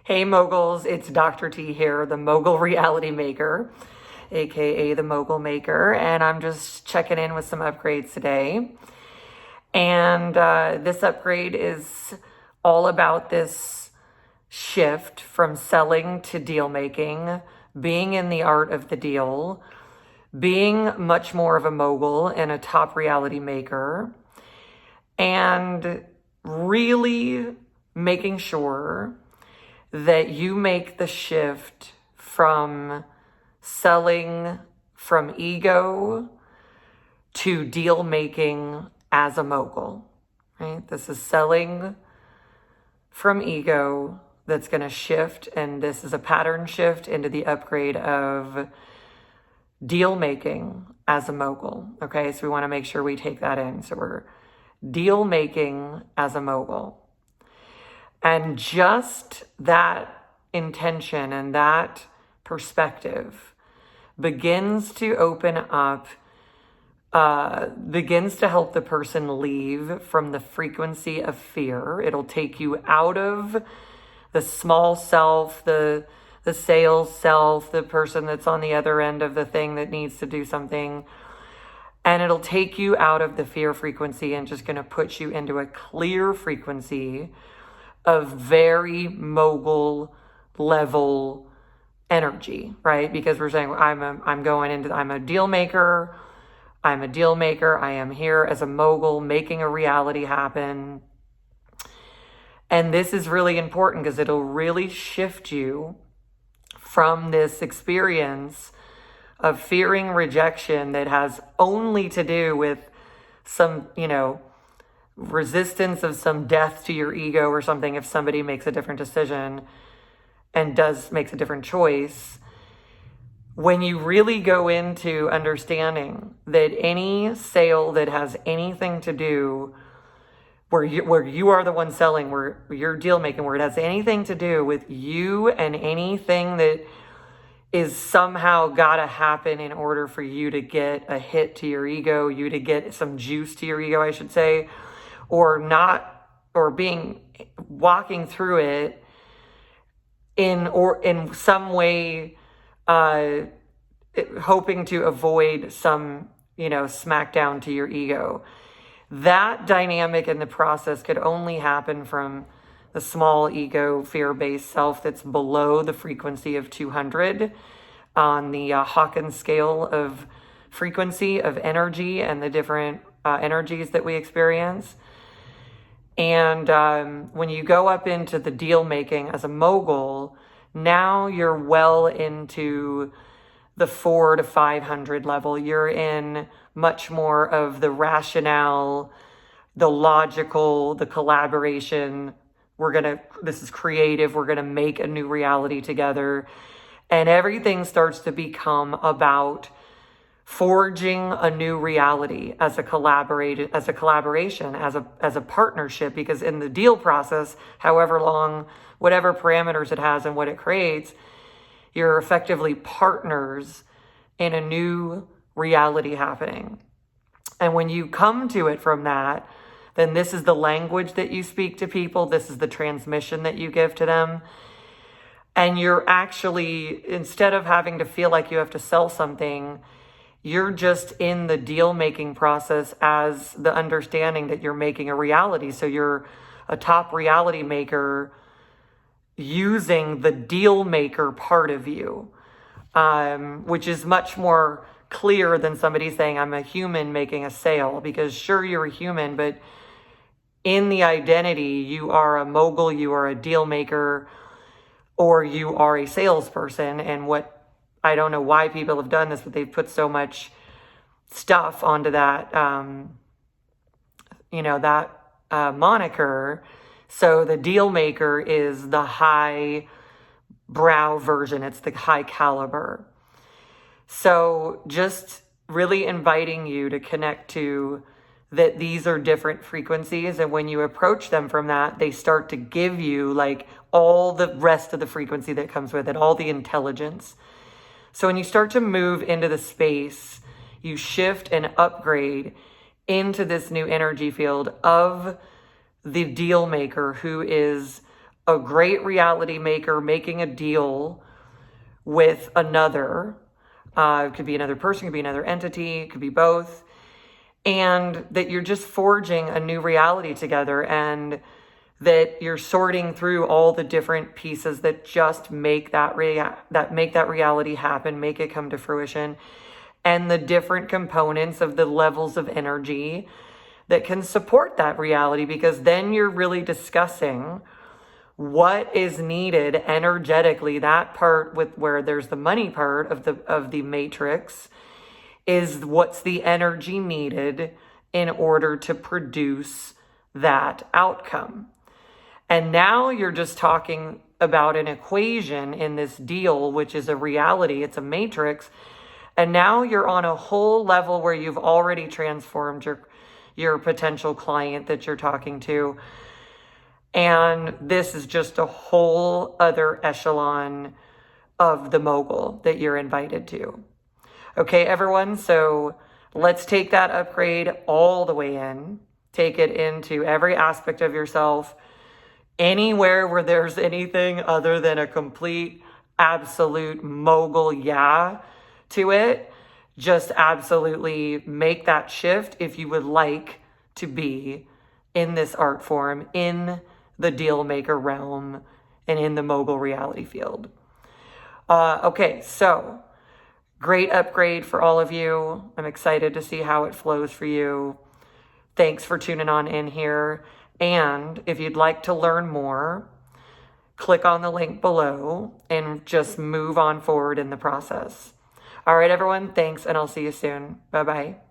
Hey moguls, it's Dr. T here, the Mogul Reality Maker, aka the Mogul Maker, and I'm just checking in with some upgrades today. And this upgrade is all about this shift from selling to deal making, being in the art of the deal, being much more of a mogul and a top reality maker, and really making sure that you make the shift from selling from ego to deal making as a mogul, right? This is selling from ego that's going to shift, and this is a pattern shift into the upgrade of deal making as a mogul. Okay, so we want to make sure we take that in. So we're deal making as a mogul. And just that intention and that perspective begins to open up, begins to help the person leave from the frequency of fear. It'll take you out of the small self, the sales self, the person that's on the other end of the thing that needs to do something. And it'll take you out of the fear frequency and just going to put you into a clear frequency of very mogul level energy, right? Because we're saying I'm a deal maker. I'm a deal maker. I am here as a mogul making a reality happen. And this is really important because it'll really shift you from this experience of fearing rejection that has only to do with some, resistance of some death to your ego or something if somebody makes a different decision and makes a different choice. When you really go into understanding that any sale that has anything to do where you are the one selling, where you're deal making, where it has anything to do with you and anything that is somehow gotta happen in order for you to get a hit to your ego, you to get some juice to your ego, I should say, or walking through it in some way, hoping to avoid some, smackdown to your ego. That dynamic in the process could only happen from the small ego, fear-based self that's below the frequency of 200 on the Hawkins scale of frequency of energy and the different energies that we experience. And when you go up into the deal making as a mogul, now you're well into the 400 to 500 level. You're in much more of the rationale, the logical, the collaboration. This is creative. We're going to make a new reality together. And everything starts to become about forging a new reality as a collaboration, as a partnership, because in the deal process, however long, whatever parameters it has and what it creates, you're effectively partners in a new reality happening. And when you come to it from that, then this is the language that you speak to people. This is the transmission that you give to them. And you're actually, instead of having to feel like you have to sell something, you're just in the deal-making process as the understanding that you're making a reality. So you're a top reality maker using the deal maker part of you, which is much more clear than somebody saying, I'm a human making a sale. Because sure, you're a human, but in the identity, you are a mogul, you are a deal maker, or you are a salesperson. And I don't know why people have done this, but they've put so much stuff onto that, moniker. So the deal maker is the high brow version. It's the high caliber. So just really inviting you to connect to that these are different frequencies. And when you approach them from that, they start to give you like all the rest of the frequency that comes with it, all the intelligence. So when you start to move into the space, you shift and upgrade into this new energy field of the deal maker who is a great reality maker making a deal with another. It could be another person, it could be another entity, it could be both. And that you're just forging a new reality together, and that you're sorting through all the different pieces that just make that reality happen, make it come to fruition, and the different components of the levels of energy that can support that reality, because then you're really discussing what is needed energetically. That part with where there's the money part of the matrix is what's the energy needed in order to produce that outcome. And now you're just talking about an equation in this deal, which is a reality, it's a matrix. And now you're on a whole level where you've already transformed your potential client that you're talking to. And this is just a whole other echelon of the mogul that you're invited to. Okay, everyone, so let's take that upgrade all the way in. Take it into every aspect of yourself. Anywhere where there's anything other than a complete, absolute mogul to it, just absolutely make that shift if you would like to be in this art form, in the deal maker realm, and in the mogul reality field. Okay, so great upgrade for all of you. I'm excited to see how it flows for you. Thanks for tuning on in here. And if you'd like to learn more, click on the link below and just move on forward in the process. All right, everyone, thanks, and I'll see you soon. Bye-bye.